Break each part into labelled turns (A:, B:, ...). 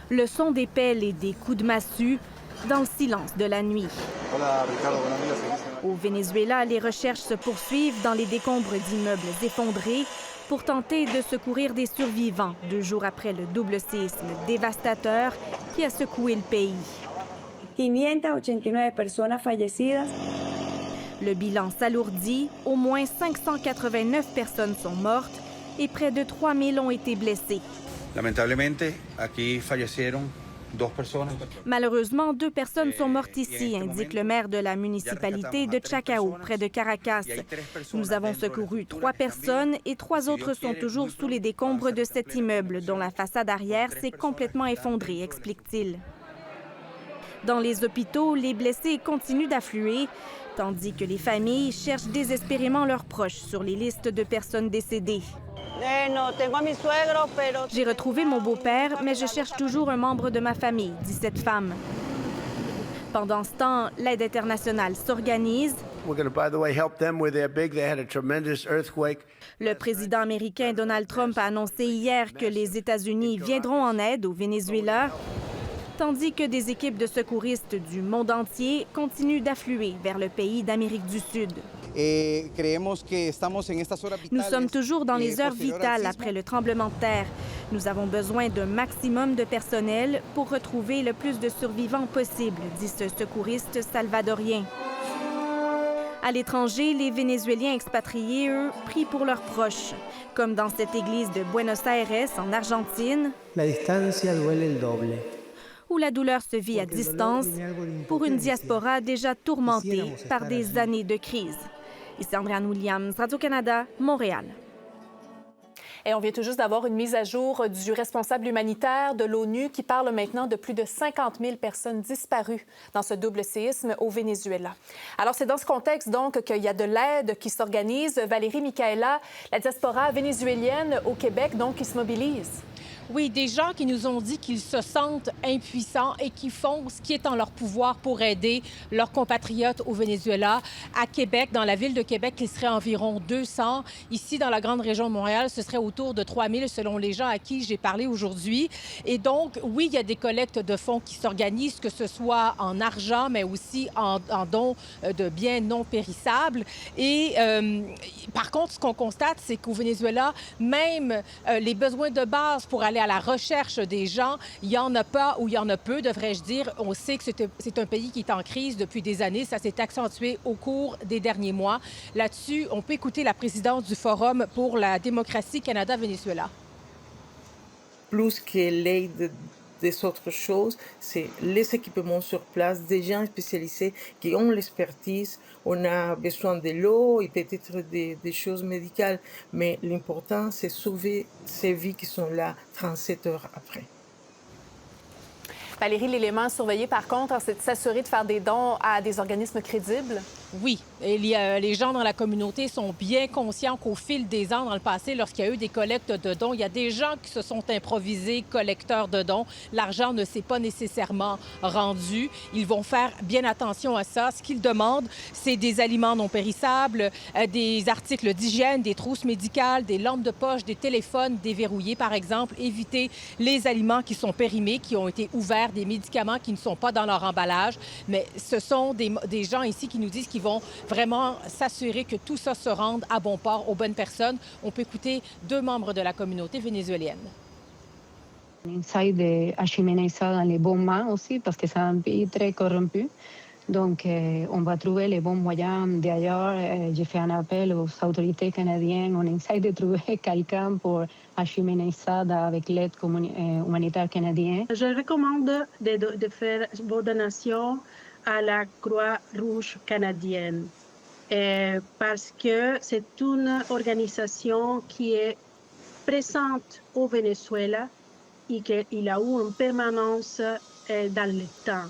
A: Le son des pelles et des coups de massue dans le silence de la nuit. Au Venezuela, les recherches se poursuivent dans les décombres d'immeubles effondrés pour tenter de secourir des survivants 2 jours après le double séisme dévastateur qui a secoué le pays.
B: 589 personas fallecidas.
A: Le bilan s'alourdit, au moins 589 personnes sont mortes et près de 3000 ont été blessées.
C: Lamentablemente, aquí fallecieron 2 personas.
A: Malheureusement, 2 personnes sont mortes ici, indique le maire de la municipalité de Chacao, près de Caracas. Nous avons secouru 3 personnes et 3 autres sont toujours sous les décombres de cet immeuble, dont la façade arrière s'est complètement effondrée, explique-t-il. Dans les hôpitaux, les blessés continuent d'affluer, tandis que les familles cherchent désespérément leurs proches sur les listes de personnes décédées. J'ai retrouvé mon beau-père, mais je cherche toujours un membre de ma famille, dit cette femme. Pendant ce temps, l'aide internationale s'organise. Le président américain Donald Trump a annoncé hier que les États-Unis viendront en aide au Venezuela, tandis que des équipes de secouristes du monde entier continuent d'affluer vers le pays d'Amérique du Sud. Nous sommes toujours dans les heures vitales après le tremblement de terre. Nous avons besoin d'un maximum de personnel pour retrouver le plus de survivants possible, dit ce secouriste salvadorien. À l'étranger, les Vénézuéliens expatriés, eux, prient pour leurs proches, comme dans cette église de Buenos Aires, en Argentine.
D: La distancia duele el doble.
A: Où la douleur se vit à distance pour une diaspora déjà tourmentée par des années de crise. Ici Andréane Williams, Radio-Canada, Montréal.
E: Et on vient tout juste d'avoir une mise à jour du responsable humanitaire de l'ONU qui parle maintenant de plus de 50 000 personnes disparues dans ce double séisme au Venezuela. Alors, c'est dans ce contexte, donc, qu'il y a de l'aide qui s'organise. Valérie Micaela, la diaspora vénézuélienne au Québec, donc, qui se mobilise.
F: Oui, des gens qui nous ont dit qu'ils se sentent impuissants et qui font ce qui est en leur pouvoir pour aider leurs compatriotes au Venezuela. À Québec, dans la ville de Québec, il serait environ 200. Ici, dans la grande région de Montréal, ce serait autour de 3000 selon les gens à qui j'ai parlé aujourd'hui. Et donc, oui, il y a des collectes de fonds qui s'organisent, que ce soit en argent, mais aussi en dons de biens non périssables. Et par contre, ce qu'on constate, c'est qu'au Venezuela, même les besoins de base pour aller à la recherche des gens, il n'y en a pas ou il y en a peu, devrais-je dire. On sait que c'est un pays qui est en crise depuis des années. Ça s'est accentué au cours des derniers mois. Là-dessus, on peut écouter la présidente du Forum pour la démocratie Canada-Venezuela.
G: Plus que l'aide des autres choses, c'est les équipements sur place, des gens spécialisés qui ont l'expertise. On a besoin de l'eau et peut-être des choses médicales, mais l'important, c'est sauver ces vies qui sont là 37 heures après.
E: Valérie, l'élément à surveiller, par contre, c'est de s'assurer de faire des dons à des organismes crédibles.
F: Oui, et les gens dans la communauté sont bien conscients qu'au fil des ans, dans le passé, lorsqu'il y a eu des collectes de dons, il y a des gens qui se sont improvisés collecteurs de dons. L'argent ne s'est pas nécessairement rendu. Ils vont faire bien attention à ça. Ce qu'ils demandent, c'est des aliments non périssables, des articles d'hygiène, des trousses médicales, des lampes de poche, des téléphones déverrouillés, par exemple. Éviter les aliments qui sont périmés, qui ont été ouverts, des médicaments qui ne sont pas dans leur emballage. Mais ce sont des gens ici qui nous disent qu'ils vont vraiment s'assurer que tout ça se rende à bon port aux bonnes personnes. On peut écouter 2 membres de la communauté vénézuélienne.
H: On essaye d'acheminer ça dans les bonnes mains aussi parce que c'est un pays très corrompu. Donc, on va trouver les bons moyens. D'ailleurs, j'ai fait un appel aux autorités canadiennes. On essaye de trouver quelqu'un pour acheminer ça avec l'aide humanitaire canadienne.
I: Je recommande de faire vos donations à la Croix-Rouge canadienne parce que c'est une organisation qui est présente au Venezuela et qu'il a eu une permanence dans le temps.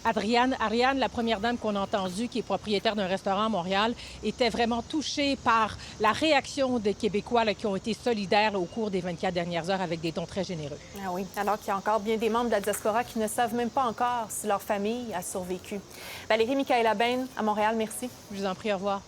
F: Ariane, la première dame qu'on a entendue, qui est propriétaire d'un restaurant à Montréal, était vraiment touchée par la réaction des Québécois qui ont été solidaires au cours des 24 dernières heures avec des dons très généreux.
E: Ah oui, alors qu'il y a encore bien des membres de la diaspora qui ne savent même pas encore si leur famille a survécu. Valérie Micaela Bain, à Montréal, merci.
F: Je vous en prie, au revoir.